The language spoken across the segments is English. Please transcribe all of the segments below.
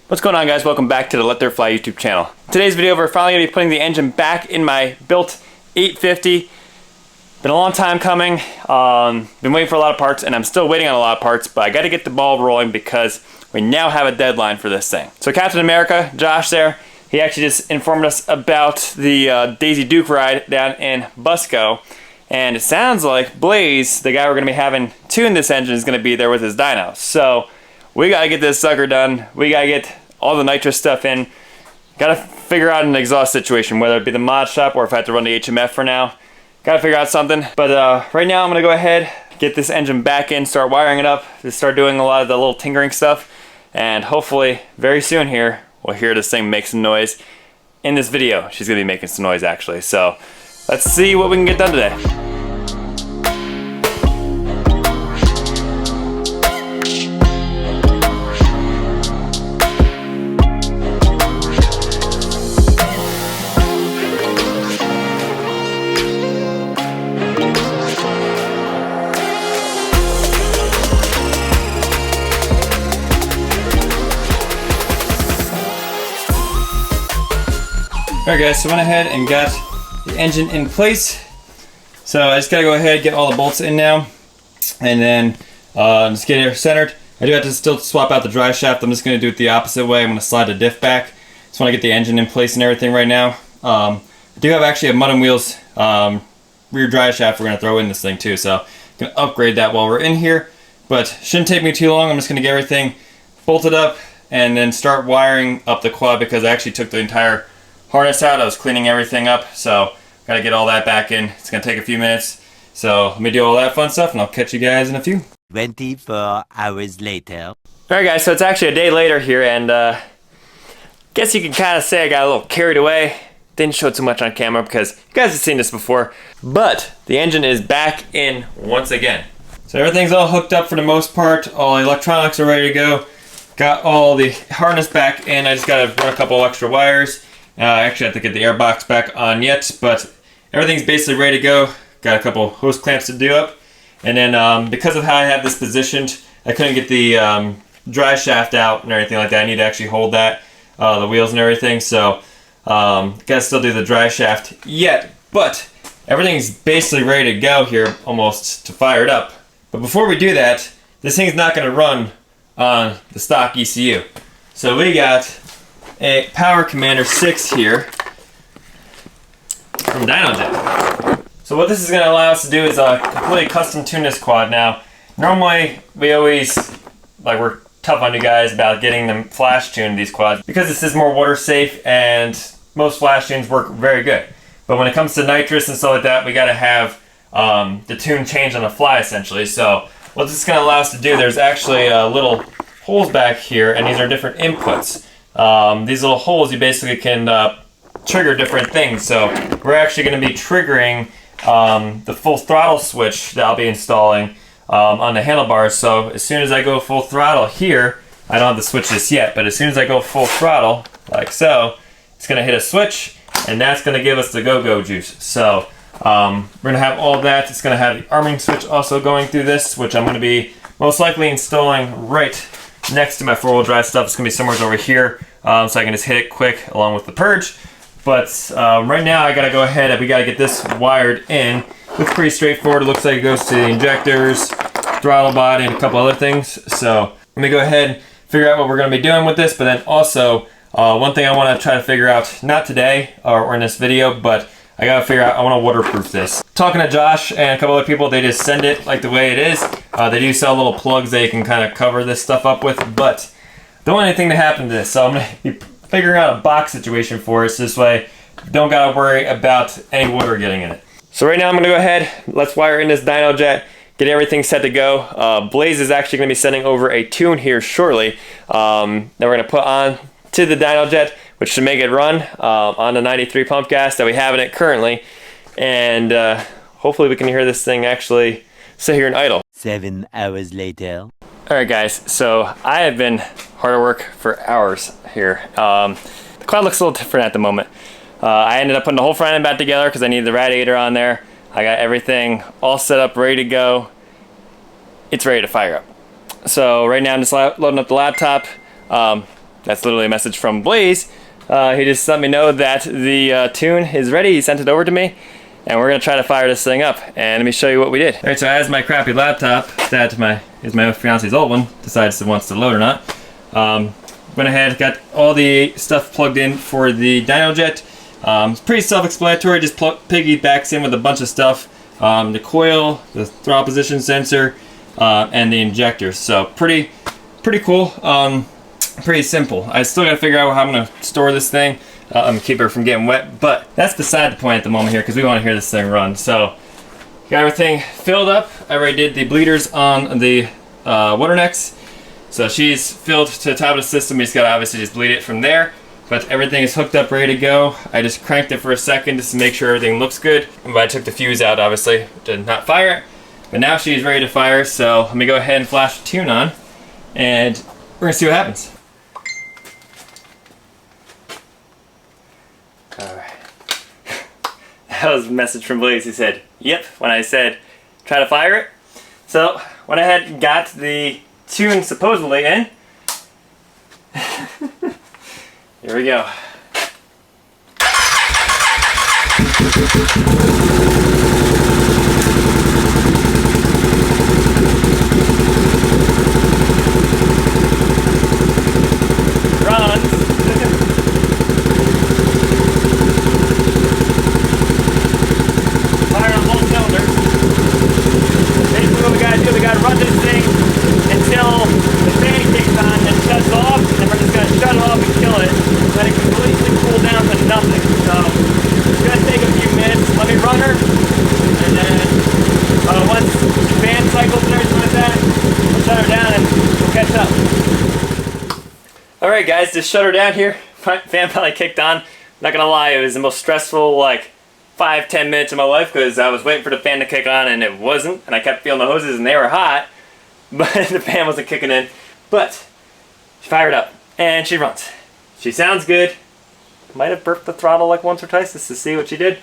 What's going on, guys? Welcome back to the LetDirtFly YouTube channel. Today's video, we're finally going to be putting the engine back in my built 850. Been a long time coming. Been waiting for a lot of parts, and I'm still waiting on a lot of parts, but I got to get the ball rolling because we now have a deadline for this thing. So Captain America, Josh there, he actually just informed us about the Daisy Duke ride down in Busco, and it sounds like Blaze, the guy we're going to be having tune this engine, is going to be there with his dyno. So we got to get this sucker done. We got to get all the nitrous stuff in. Got to figure out an exhaust situation, whether it be the mod shop or if I have to run the HMF for now. Got to figure out something. But right now I'm going to go ahead, get this engine back in, start wiring it up, just start doing a lot of the little tinkering stuff. And hopefully very soon here, we'll hear this thing make some noise. In this video, she's going to be making some noise actually. So let's see what we can get done today. Alright guys, so I went ahead and got the engine in place. So I just gotta go ahead and get all the bolts in now. And then just get it centered. I do have to still swap out the drive shaft. I'm just gonna do it the opposite way. I'm gonna slide the diff back. Just wanna get the engine in place and everything right now. I do have actually a Mud and Wheels rear drive shaft we're gonna throw in this thing too. So I'm gonna upgrade that while we're in here. But shouldn't take me too long. I'm just gonna get everything bolted up and then start wiring up the quad because I actually took the entire harness out. I was cleaning everything up, so gotta get all that back in. It's gonna take a few minutes, so let me do all that fun stuff and I'll catch you guys in a few. 24 hours later. Alright guys, so it's actually a day later here, and guess you can kind of say I got a little carried away. Didn't show too much on camera because you guys have seen this before, but the engine is back in once again. So everything's all hooked up for the most part. All the electronics are ready to go. Got all the harness back in. I just gotta run a couple extra wires. I actually have to get the air box back on yet, but everything's basically ready to go. Got a couple hose clamps to do up. And then because of how I have this positioned, I couldn't get the drive shaft out and everything like that. I need to actually hold that, the wheels and everything. So gotta still do the drive shaft yet, but everything's basically ready to go here almost to fire it up. But before we do that, this thing's not gonna run on the stock ECU. So we got a Power Commander 6 here from DynoJet. So what this is going to allow us to do is completely custom tune this quad. Now, normally we always, we're tough on you guys about getting them flash tuned, these quads, because this is more water safe and most flash tunes work very good. But when it comes to nitrous and stuff like that, we got to have the tune changed on the fly essentially. So what this is going to allow us to do, there's actually little holes back here, and these are different inputs. These little holes, you basically can trigger different things. So we're actually going to be triggering the full throttle switch that I'll be installing on the handlebars. So as soon as I go full throttle here, I don't have to switch this yet, but as soon as I go full throttle, like so, it's going to hit a switch, and that's going to give us the go-go juice. So we're going to have all that. It's going to have the arming switch also going through this, which I'm going to be most likely installing right next to my four-wheel drive stuff. It's going to be somewhere over here, so I can just hit it quick along with the purge. But right now I got to go ahead and we got to get this wired in. Looks pretty straightforward. It looks like it goes to the injectors, throttle body, and a couple other things. So let me go ahead and figure out what we're going to be doing with this. But then also, one thing I want to try to figure out, not today or in this video, but I got to figure out, I want to waterproof this. Talking to Josh and a couple other people, they just send it like the way it is. They do sell little plugs that you can kind of cover this stuff up with, but don't want anything to happen to this. So I'm going to be figuring out a box situation for us. This way, don't got to worry about any water getting in it. So right now I'm going to go ahead, let's wire in this DynoJet, get everything set to go. Blaze is actually going to be sending over a tune here shortly that we're going to put on to the DynoJet, which should make it run on the 93 pump gas that we have in it currently. And hopefully we can hear this thing actually sit here and idle. 7 hours later. Alright guys, so I have been hard at work for hours here. The quad looks a little different at the moment. I ended up putting the whole front end back together because I needed the radiator on there. I got everything all set up, ready to go. It's ready to fire up. So right now I'm just loading up the laptop. that's literally a message from Blaze. He just let me know that the tune is ready. He sent it over to me, and we're gonna try to fire this thing up. And let me show you what we did. All right, so as my crappy laptop that is my fiance's old one decides it wants to load or not, went ahead, got all the stuff plugged in for the dyno jet. It's pretty self-explanatory. Just piggybacks in with a bunch of stuff. The coil, the throttle position sensor, and the injectors. So pretty cool. Pretty simple. I still gotta figure out how I'm gonna store this thing. I'm gonna keep it from getting wet, but that's beside the point at the moment here because we want to hear this thing run. So got everything filled up. I already did the bleeders on the water necks. So she's filled to the top of the system. We just gotta obviously just bleed it from there. But everything is hooked up, ready to go. I just cranked it for a second just to make sure everything looks good. But I took the fuse out, obviously, did not fire it. But now she's ready to fire, so let me go ahead and flash the tune on, and we're gonna see what happens. Alright. That was a message from Blaze. He said, yep, when I said, try to fire it. So, went ahead and got the tune supposedly in. Here we go. Runs. Fire on both cylinders. Basically what we gotta do, we gotta run this thing until the fan kicks on and shuts off, and we're just gonna shut it off and kill it. Let it completely cool down to nothing. So it's gonna take a few minutes. Let me run her, and then once the fan cycles and everything like that, we'll shut her down and we'll catch up. Alright guys, just shut her down here. Fan finally kicked on. Not gonna lie, it was the most stressful like 5-10 minutes of my life because I was waiting for the fan to kick on and it wasn't, and I kept feeling the hoses and they were hot, but the fan wasn't kicking in. But she fired up and she runs. She sounds good. Might have burped the throttle like once or twice just to see what she did.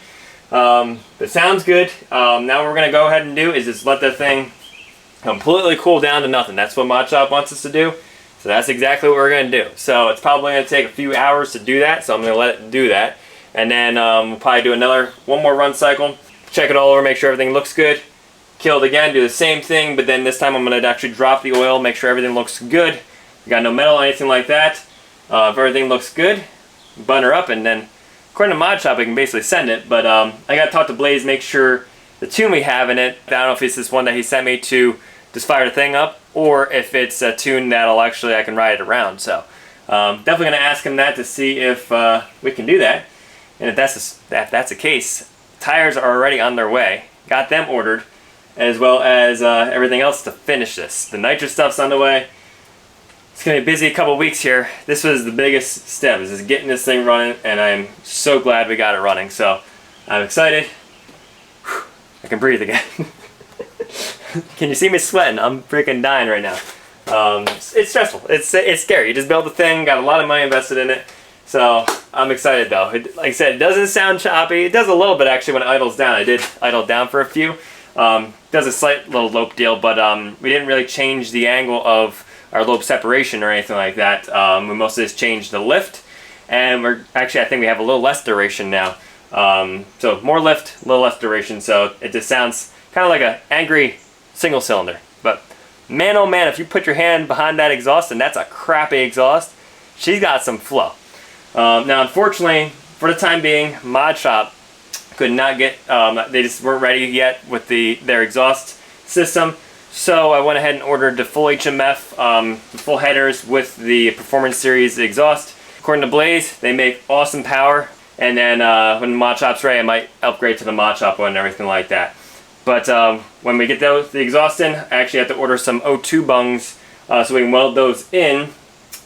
But sounds good. Now what we're gonna go ahead and do is just let the thing completely cool down to nothing. That's what Mod Shop wants us to do. So that's exactly what we're gonna do. So it's probably gonna take a few hours to do that. So I'm gonna let it do that. And then we'll probably do one more run cycle. Check it all over, make sure everything looks good. Kill it again, do the same thing, but then this time I'm gonna actually drop the oil, make sure everything looks good. We got no metal or anything like that. If everything looks good, button her up, and then according to Mod Shop, I can basically send it. But I gotta talk to Blaze, make sure the tune we have in it, I don't know if it's this one that he sent me to just fire the thing up, or if it's a tune that'll actually, I can ride it around. So definitely gonna ask him that to see if we can do that. And if that's the case, tires are already on their way. Got them ordered, as well as everything else to finish this. The nitrous stuff's on the way. It's gonna be a busy couple weeks here. This was the biggest step, is just getting this thing running, and I'm so glad we got it running. So I'm excited. Whew, I can breathe again. Can you see me sweating? I'm freaking dying right now. It's stressful. It's scary. You just build the thing, got a lot of money invested in it. So I'm excited though. Like I said, it doesn't sound choppy. It does a little bit actually when it idles down. I did idle down for a few. Does a slight little lope deal, but we didn't really change the angle of our lobe separation or anything like that. We mostly just changed the lift, and we're actually, I think we have a little less duration now. So more lift, a little less duration, so it just sounds kind of like an angry single cylinder. But man, oh man, if you put your hand behind that exhaust, and that's a crappy exhaust, she's got some flow. Now unfortunately, for the time being, Mod Shop could not get, they just weren't ready yet with their exhaust system. So I went ahead and ordered the full HMF, the full headers with the Performance Series exhaust. According to Blaze, they make awesome power, and then when the Mod Shop's ready, I might upgrade to the Mod Shop one and everything like that. But when we get the exhaust in, I actually have to order some O2 bungs so we can weld those in.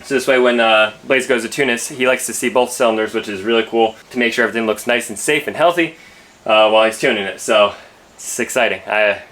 So this way when Blaze goes to tune this, he likes to see both cylinders, which is really cool, to make sure everything looks nice and safe and healthy while he's tuning it. So it's exciting.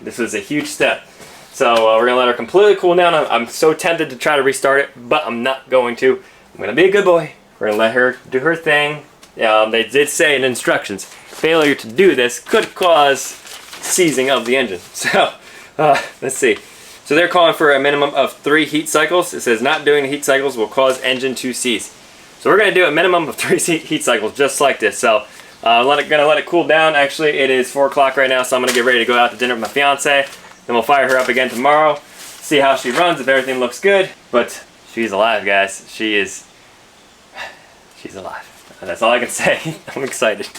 This was a huge step. So we're going to let her completely cool down. I'm so tempted to try to restart it, but I'm not going to. I'm going to be a good boy. We're going to let her do her thing. They did say in instructions, failure to do this could cause seizing of the engine. So let's see. So they're calling for a minimum of 3 heat cycles. It says not doing the heat cycles will cause engine to cease. So we're going to do a minimum of 3 heat cycles just like this. So gonna let it cool down. Actually, it is 4 o'clock right now, so I'm gonna get ready to go out to dinner with my fiance. Then we'll fire her up again tomorrow, see how she runs, if everything looks good. But she's alive, guys. She's alive. That's all I can say. I'm excited.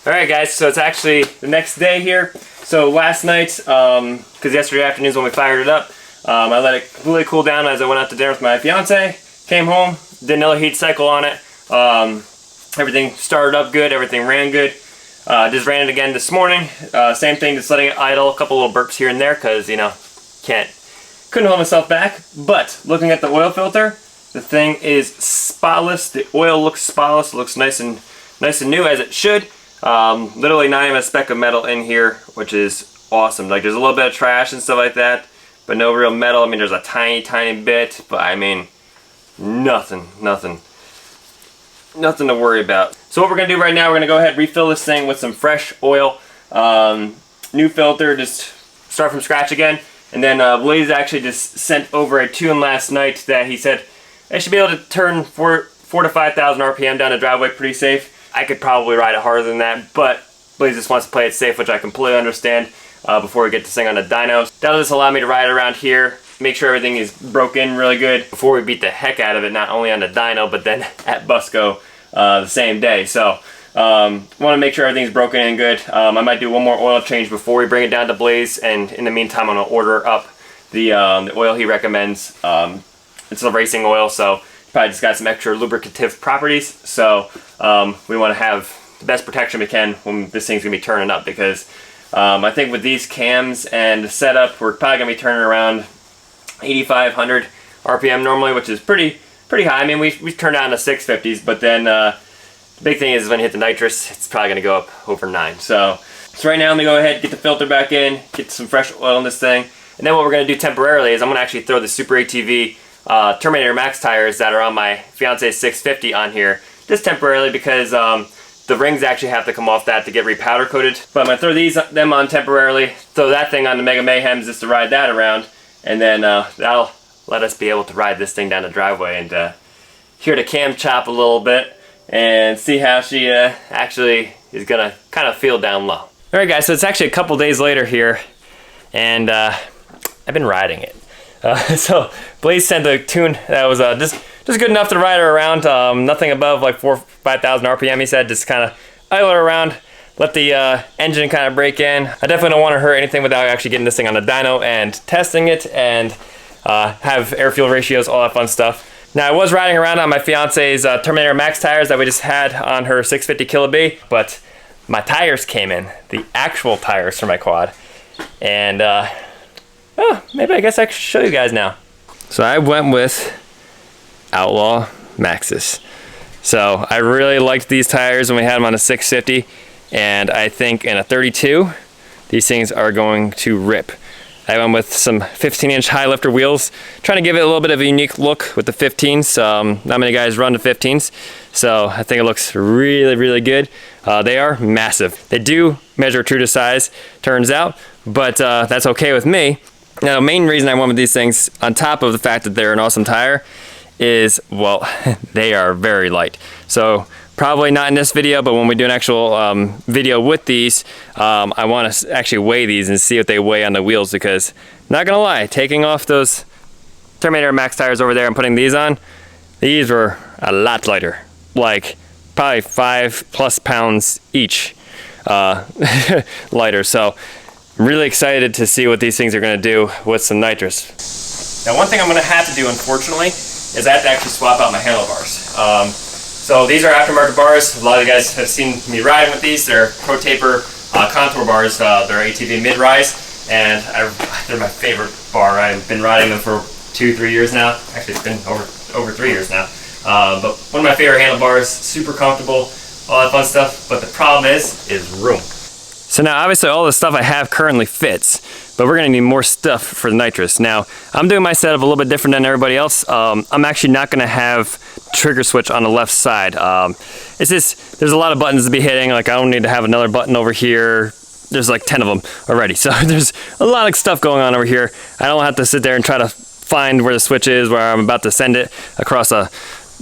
Alright guys, so it's actually the next day here. So last night, because yesterday afternoon is when we fired it up, I let it completely cool down as I went out to dinner with my fiance. Came home, did another heat cycle on it. Everything started up good, everything ran good. Just ran it again this morning. Same thing, just letting it idle, a couple little burps here and there because, you know, couldn't hold myself back. But looking at the oil filter, the thing is spotless. The oil looks spotless, looks nice and new as it should. Literally not even a speck of metal in here, which is awesome. Like there's a little bit of trash and stuff like that, but no real metal. I mean, there's a tiny bit, but I mean, nothing to worry about. So what we're gonna do right now, we're gonna go ahead and refill this thing with some fresh oil. New filter, just start from scratch again. And then Blaze actually just sent over a tune last night that he said I should be able to turn 4,000 to 5,000 RPM down the driveway pretty safe. I could probably ride it harder than that, but Blaze just wants to play it safe, which I completely understand, before we get this thing on the dynos. That'll just allow me to ride around here, make sure everything is broken really good before we beat the heck out of it, not only on the dyno, but then at Busco the same day. So want to make sure everything's broken in good. I might do one more oil change before we bring it down to Blaze, and in the meantime I'm going to order up the oil he recommends. It's a racing oil, so probably just got some extra lubricative properties, so we want to have the best protection we can when this thing's going to be turning up, because I think with these cams and the setup, we're probably going to be turning around 8,500 RPM normally, which is pretty high. I mean, we turned down to 650s, but then the big thing is when you hit the nitrous, it's probably going to go up over 9. So right now I'm going to go ahead, get the filter back in, get some fresh oil in this thing, and then what we're going to do temporarily is I'm going to actually throw the Super ATV Terminator Max tires that are on my fiance's 650 on here, just temporarily, because the rings actually have to come off that to get repowder coated. But I'm going to throw them on temporarily, throw that thing on the Mega Mayhems just to ride that around, and then that'll let us be able to ride this thing down the driveway and hear the cam chop a little bit and see how she actually is going to kind of feel down low. Alright guys, so it's actually a couple days later here, and I've been riding it. So Blaze sent a tune that was just good enough to ride her around. Nothing above like 4,000 or 5,000 RPM. He said just kind of idle her around, let the engine kind of break in. I definitely don't want to hurt anything without actually getting this thing on the dyno and testing it, and have air fuel ratios, all that fun stuff. Now I was riding around on my fiance's Terminator Max tires that we just had on her 650 Kilo-B, but my tires came in, the actual tires for my quad, and oh, maybe I guess I should show you guys now. So I went with Outlaw Maxxis. So I really liked these tires when we had them on a 650, and I think in a 32 these things are going to rip. I went with some 15-inch high lifter wheels, trying to give it a little bit of a unique look with the 15s. Not many guys run the 15s, so I think it looks really good. They are massive. They do measure true to size, turns out, but that's okay with me. Now the main reason I went with these things, on top of the fact that they're an awesome tire, is, well, they are very light. So probably not in this video, but when we do an actual video with these, I want to actually weigh these and see what they weigh on the wheels, because not gonna lie, taking off those Terminator Max tires over there and putting these on, these were a lot lighter, like probably 5+ pounds each lighter. So I'm really excited to see what these things are going to do with some nitrous. Now one thing I'm going to have to do, unfortunately, is I have to actually swap out my handlebars. So these are aftermarket bars. A lot of you guys have seen me riding with these. They're Pro Taper contour bars. They're ATV mid-rise, and they're my favorite bar. I've been riding them for 2-3 years now. Actually, it's been over 3 years now. But one of my favorite handlebars, super comfortable, all that fun stuff. But the problem is room. So now obviously all the stuff I have currently fits, but we're gonna need more stuff for the nitrous. Now I'm doing my setup a little bit different than everybody else. I'm actually not gonna have trigger switch on the left side. It's just, there's a lot of buttons to be hitting. Like I don't need to have another button over here there's like 10 of them already. So there's a lot of stuff going on over here. I don't have to sit there and try to find where the switch is, where I'm about to send it across a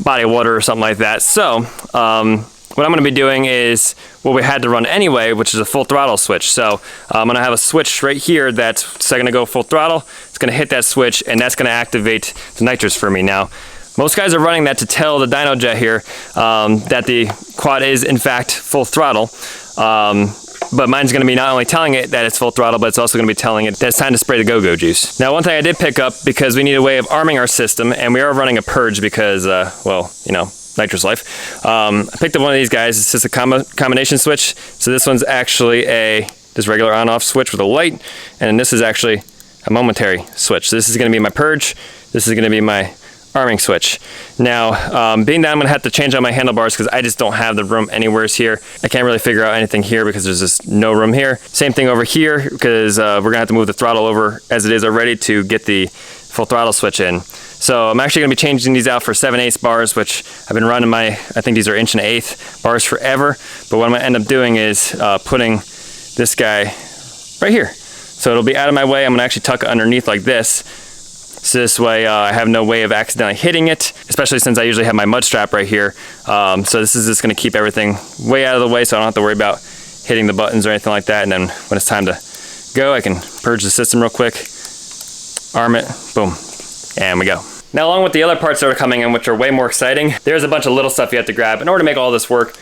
body of water or something like that. So what I'm going to be doing is what we had to run anyway, which is a full throttle switch. So I'm going to have a switch right here that's going to go full throttle. It's going to hit that switch, and that's going to activate the nitrous for me. Now, most guys are running that to tell the dyno jet here that the quad is in fact full throttle. But mine's going to be not only telling it that it's full throttle, but it's also going to be telling it that it's time to spray the go-go juice. Now, one thing I did pick up, because we need a way of arming our system, and we are running a purge because, well, you know, nitrous life. I picked up one of these guys. It's just a combination switch. So this one's actually just regular on-off switch with a light, and this is actually a momentary switch. So this is going to be my purge. This is going to be my arming switch. Now, being that I'm going to have to change out my handlebars because I just don't have the room anywhere here. I can't really figure out anything here because there's just no room here. Same thing over here because we're going to have to move the throttle over as it is already to get the full throttle switch in. So I'm actually going to be changing these out for 7/8 bars, which I've been running I think these are 1/8" bars forever. But what I'm going to end up doing is putting this guy right here. So it'll be out of my way. I'm going to actually tuck it underneath like this. So this way I have no way of accidentally hitting it, especially since I usually have my mud strap right here. So this is just going to keep everything way out of the way so I don't have to worry about hitting the buttons or anything like that. And then when it's time to go, I can purge the system real quick, arm it, boom, and we go. Now, along with the other parts that are coming in, which are way more exciting, there's a bunch of little stuff you have to grab in order to make all this work.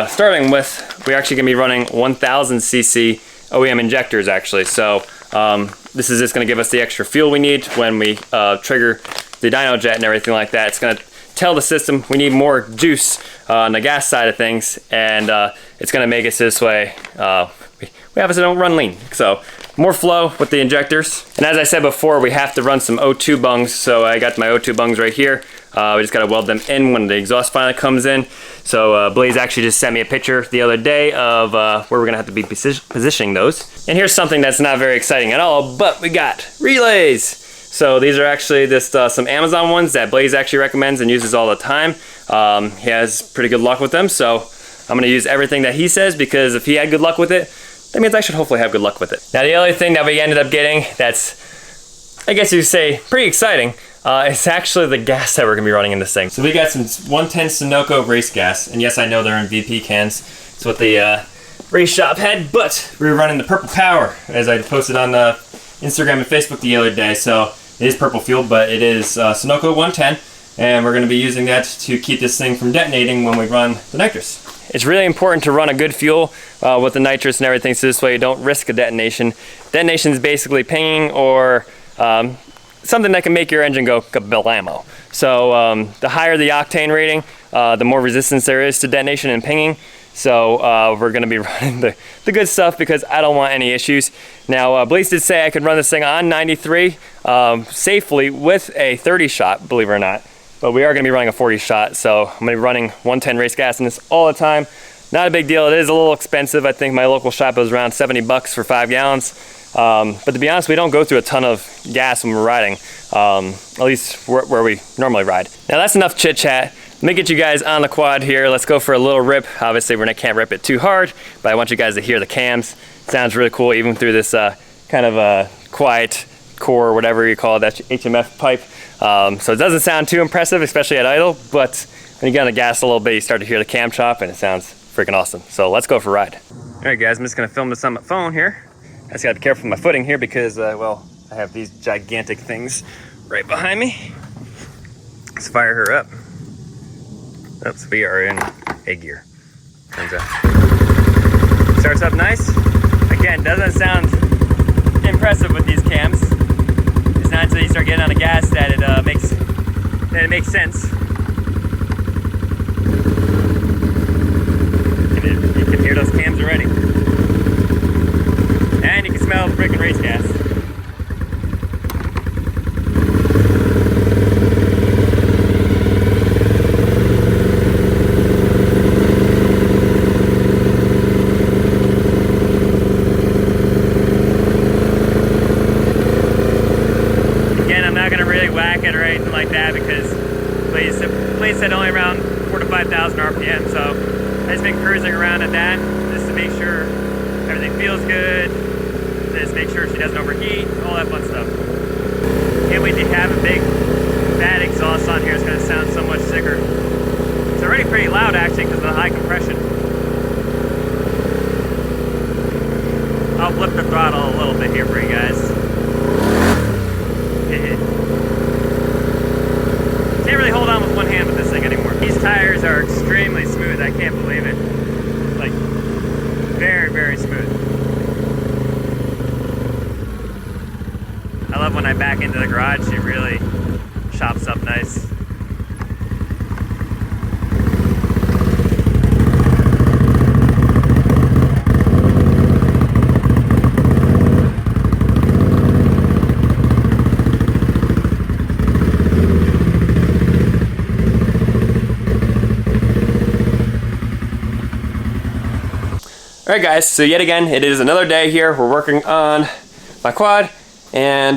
Starting with, we're actually going to be running 1000cc OEM injectors actually. So this is just going to give us the extra fuel we need when we trigger the dyno jet and everything like that. It's going to tell the system we need more juice on the gas side of things, and it's going to make it so this way we obviously don't run lean. So more flow with the injectors. And as I said before, we have to run some O2 bungs. So I got my O2 bungs right here. We just got to weld them in when the exhaust finally comes in. So Blaze actually just sent me a picture the other day of where we're gonna have to be positioning those. And here's something that's not very exciting at all, but we got relays. So these are actually just some Amazon ones that Blaze actually recommends and uses all the time. He has pretty good luck with them, so I'm gonna use everything that he says, because if he had good luck with it, that means I should hopefully have good luck with it. Now, the other thing that we ended up getting that's, I guess you say, pretty exciting, it's actually the gas that we're gonna be running in this thing. So we got some 110 Sunoco race gas, and yes, I know they're in VP cans. It's what the race shop had, but we were running the purple power, as I posted on Instagram and Facebook the other day. So it is purple fuel, but it is Sunoco 110, and we're gonna be using that to keep this thing from detonating when we run the nitrous. It's really important to run a good fuel with the nitrous and everything, so this way you don't risk a detonation. Detonation is basically pinging or something that can make your engine go kablamo. So the higher the octane rating, the more resistance there is to detonation and pinging. So we're gonna be running the good stuff because I don't want any issues. Now, Blaze did say I could run this thing on 93 safely with a 30 shot, believe it or not. But we are going to be running a 40 shot, so I'm going to be running 110 race gas in this all the time. Not a big deal. It is a little expensive. I think my local shop is around 70 bucks for 5 gallons. But to be honest, we don't go through a ton of gas when we're riding, at least where we normally ride. Now that's enough chit chat. Let me get you guys on the quad here. Let's go for a little rip. Obviously, we can't rip it too hard, but I want you guys to hear the cams. It sounds really cool, even through this kind of quiet core, whatever you call it, that HMF pipe. So it doesn't sound too impressive, especially at idle, but when you get on the gas a little bit, you start to hear the cam chop, and it sounds freaking awesome. So let's go for a ride. All right, guys, I'm just gonna film this on my phone here. I just gotta be careful with my footing here because, well, I have these gigantic things right behind me. Let's fire her up. Oops, we are in A gear, turns out. Starts up nice. Again, doesn't sound impressive with these cams. It's not until you start getting on the gas that it makes sense. You can hear those cams already. And you can smell the freaking race gas. Said only around 4,000 to 5,000 RPM, so I've just been cruising around at that just to make sure everything feels feels good. Just make sure she doesn't overheat, all that fun stuff. Can't wait to have a big bad exhaust on here. It's going to sound so much sicker. It's already pretty loud actually because of the high compression. I'll flip the throttle a little bit here for you guys. Can't really hold on with one hand with this thing anymore. These tires are extremely smooth. I can't believe it. Like, very, very smooth. I love when I back into the garage, it really chops up nice. Alright guys, so yet again, it is another day here. We're working on my quad, and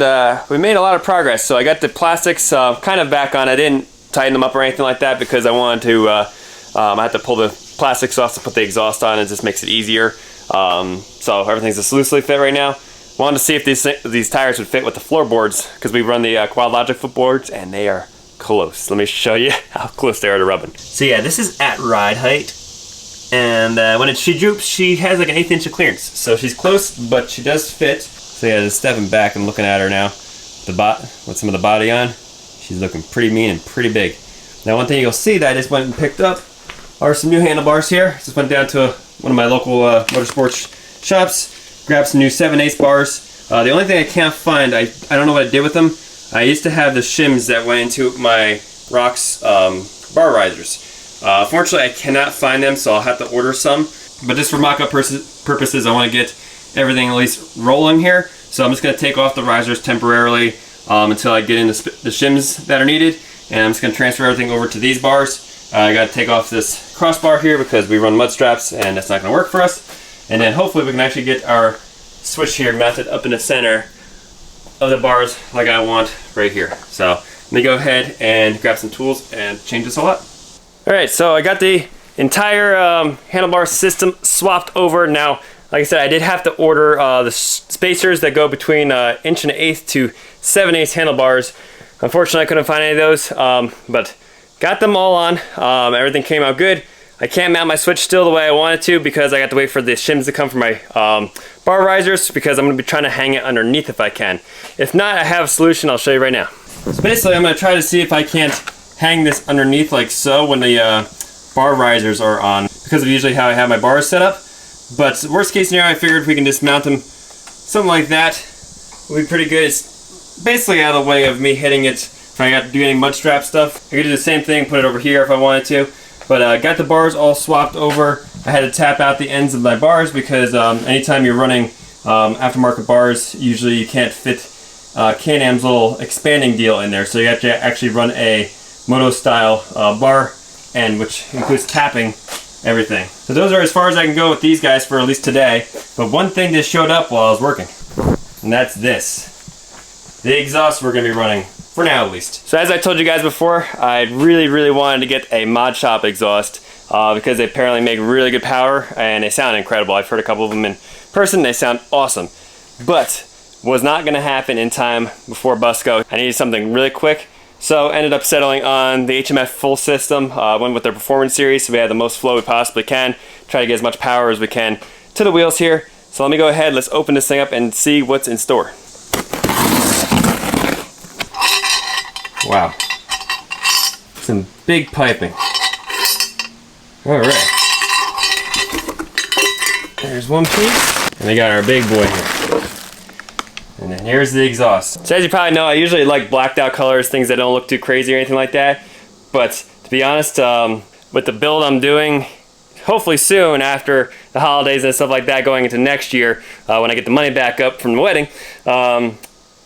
we made a lot of progress. So I got the plastics kind of back on. I didn't tighten them up or anything like that because I wanted to, I had to pull the plastics off to put the exhaust on. It just makes it easier. So everything's just loosely fit right now. Wanted to see if these tires would fit with the floorboards because we run the Quad Logic footboards and they are close. Let me show you how close they are to rubbing. So yeah, this is at ride height. And when she droops, she has like an 1/8 inch of clearance. So she's close, but she does fit. So yeah, just stepping back and looking at her now, with some of the body on, she's looking pretty mean and pretty big. Now one thing you'll see that I just went and picked up are some new handlebars here. Just went down to one of my local Motorsports shops, grabbed some new 7/8 bars. The only thing I can't find, I don't know what I did with them. I used to have the shims that went into my Rocks bar risers. Fortunately, I cannot find them, so I'll have to order some. But just for mock-up purposes, I want to get everything at least rolling here. So I'm just going to take off the risers temporarily until I get in the shims that are needed. And I'm just going to transfer everything over to these bars. I got to take off this crossbar here because we run mud straps and that's not going to work for us. And then hopefully we can actually get our switch here mounted up in the center of the bars like I want right here. So let me go ahead and grab some tools and change this all up. Alright, so I got the entire handlebar system swapped over. Now, like I said, I did have to order the spacers that go between 1 1/8 to 7/8 handlebars. Unfortunately, I couldn't find any of those, but got them all on. Everything came out good. I can't mount my switch still the way I wanted to because I got to wait for the shims to come from my bar risers because I'm going to be trying to hang it underneath if I can. If not, I have a solution I'll show you right now. So basically, I'm going to try to see if I can't hang this underneath like so when the bar risers are on because of usually how I have my bars set up. But worst case scenario, I figured if we can just mount them something like that, will be pretty good. It's basically out of the way of me hitting it if I got to do any mud strap stuff. I could do the same thing, put it over here if I wanted to. But got the bars all swapped over. I had to tap out the ends of my bars because anytime you're running aftermarket bars, usually you can't fit Can-Am's little expanding deal in there. So you have to actually run a moto style bar end, which includes tapping everything. So those are as far as I can go with these guys for at least today. But one thing just showed up while I was working, and that's this. The exhaust we're going to be running, for now at least. So as I told you guys before, I really wanted to get a mod shop exhaust because they apparently make really good power and they sound incredible. I've heard a couple of them in person, they sound awesome. But was not going to happen in time before Busco. I needed something really quick. So ended up settling on the HMF full system. Went with their performance series, so we had the most flow we possibly can. Try to get as much power as we can to the wheels here. So let me go ahead, let's open this thing up and see what's in store. Wow. Some big piping. Alright. There's one piece. And we got our big boy here. And then here's the exhaust. So as you probably know, I usually like blacked out colors, things that don't look too crazy or anything like that. But to be honest, with the build I'm doing, hopefully soon after the holidays and stuff like that going into next year, when I get the money back up from the wedding,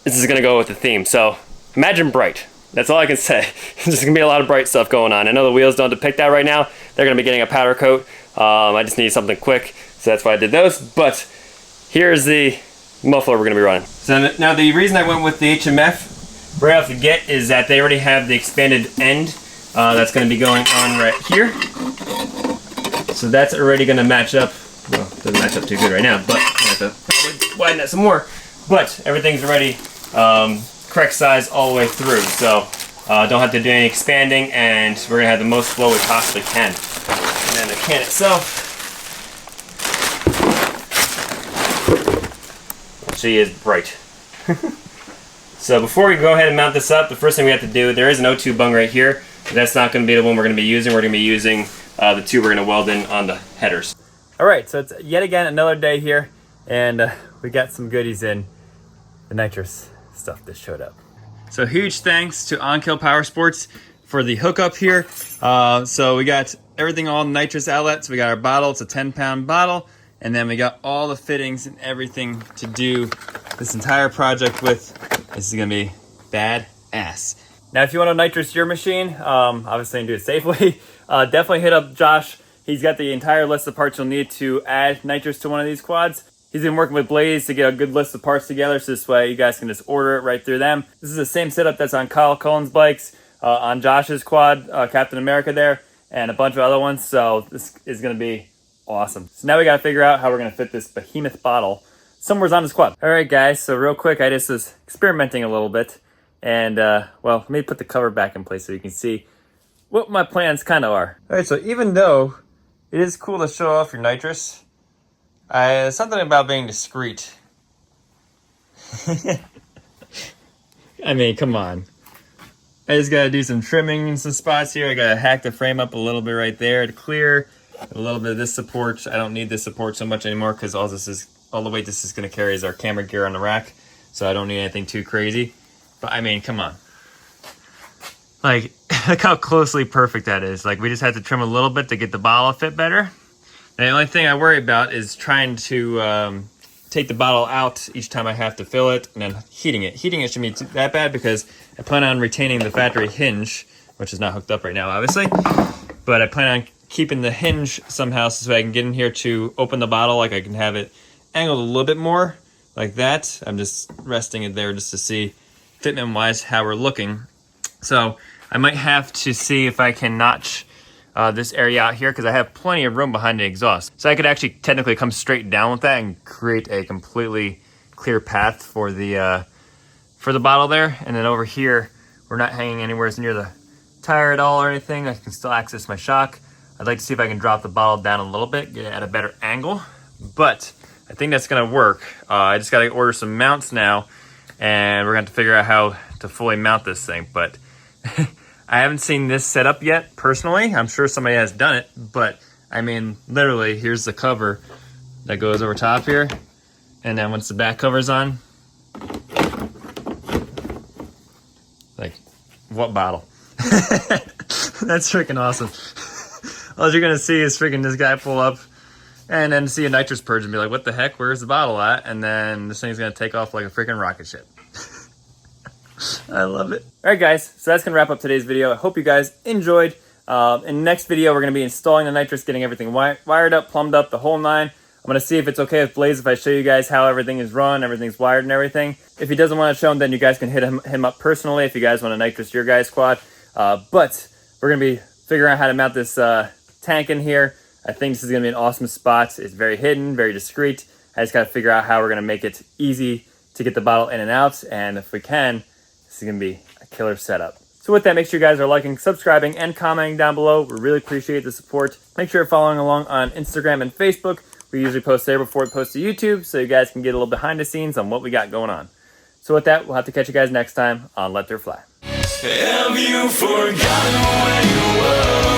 this is gonna go with the theme. So imagine bright. That's all I can say. There's gonna be a lot of bright stuff going on. I know the wheels don't depict that right now. They're gonna be getting a powder coat. I just need something quick, so that's why I did those. But here's the muffler we're going to be running. So now the reason I went with the HMF right off the get is that they already have the expanded end that's going to be going on right here. So that's already going to match up. Well, it doesn't match up too good right now, but have to probably widen that some more. But everything's already correct size all the way through, so don't have to do any expanding, and we're gonna have the most flow we possibly can. And then the can itself, she is bright. So before we go ahead and mount this up, the first thing we have to do, there is an O2 bung right here. That's not going to be the one we're going to be using. We're going to be using the tube we're going to weld in on the headers. All right, so it's yet again another day here, and we got some goodies in. The nitrous stuff that showed up. So huge thanks to OnKill Powersports for the hookup here. So we got everything, all nitrous outlets. We got our bottle. It's a 10-pound bottle. And then we got all the fittings and everything to do this entire project with. This is gonna be badass. Now, if you want to nitrous your machine, obviously and do it safely, definitely hit up Josh. He's got the entire list of parts you'll need to add nitrous to one of these quads. He's been working with Blaze to get a good list of parts together, so this way you guys can just order it right through them. This is the same setup that's on Kyle Cullen's bikes, on Josh's quad, Captain America there, and a bunch of other ones, so this is gonna be awesome. So now we gotta figure out how we're gonna fit this behemoth bottle somewhere's on this quad. All right, guys, so real quick, I just was experimenting a little bit, and well, let me put the cover back in place so you can see what my plans kind of are. All right, so even though it is cool to show off your nitrous, there's something about being discreet. I mean, come on. I just gotta do some trimming in some spots here. I gotta hack the frame up a little bit right there to clear. A little bit of this support. I don't need this support so much anymore because all the weight this is going to carry is our camera gear on the rack, so I don't need anything too crazy. But I mean, come on, like look how closely perfect that is. Like we just had to trim a little bit to get the bottle to fit better. And the only thing I worry about is trying to take the bottle out each time I have to fill it, and then heating it. Heating it shouldn't be that bad because I plan on retaining the factory hinge, which is not hooked up right now, obviously. But I plan on keeping the hinge somehow so I can get in here to open the bottle. Like I can have it angled a little bit more like that. I'm just resting it there just to see fitment wise how we're looking. So I might have to see if I can notch this area out here because I have plenty of room behind the exhaust. So I could actually technically come straight down with that and create a completely clear path for the bottle there. And then over here, we're not hanging anywhere near the tire at all or anything. I can still access my shock. I'd like to see if I can drop the bottle down a little bit, get it at a better angle, but I think that's gonna work. I just gotta order some mounts now, and we're gonna have to figure out how to fully mount this thing, but I haven't seen this set up yet, personally. I'm sure somebody has done it, but I mean, literally, here's the cover that goes over top here, and then once the back cover's on, like, what bottle? That's freaking awesome. All you're gonna see is freaking this guy pull up and then see a nitrous purge and be like, what the heck, where's the bottle at? And then this thing's gonna take off like a freaking rocket ship. I love it. All right, guys, so that's gonna wrap up today's video. I hope you guys enjoyed. In the next video, we're gonna be installing the nitrous, getting everything wired up, plumbed up, the whole nine. I'm gonna see if it's okay with Blaze if I show you guys how everything is run, everything's wired and everything. If he doesn't want to show them, then you guys can hit him up personally if you guys want to nitrous your guys' quad. But we're gonna be figuring out how to mount this tank in here. I think this is gonna be an awesome spot. It's very hidden, very discreet. I just gotta figure out how we're gonna make it easy to get the bottle in and out, and if we can, this is gonna be a killer setup. So with that, make sure you guys are liking, subscribing, and commenting down below. We really appreciate the support. Make sure you're following along on Instagram and Facebook. We usually post there before we post to YouTube, so you guys can get a little behind the scenes on what we got going on. So with that, we'll have to catch you guys next time on LetDirtFly. Have you forgotten where you were?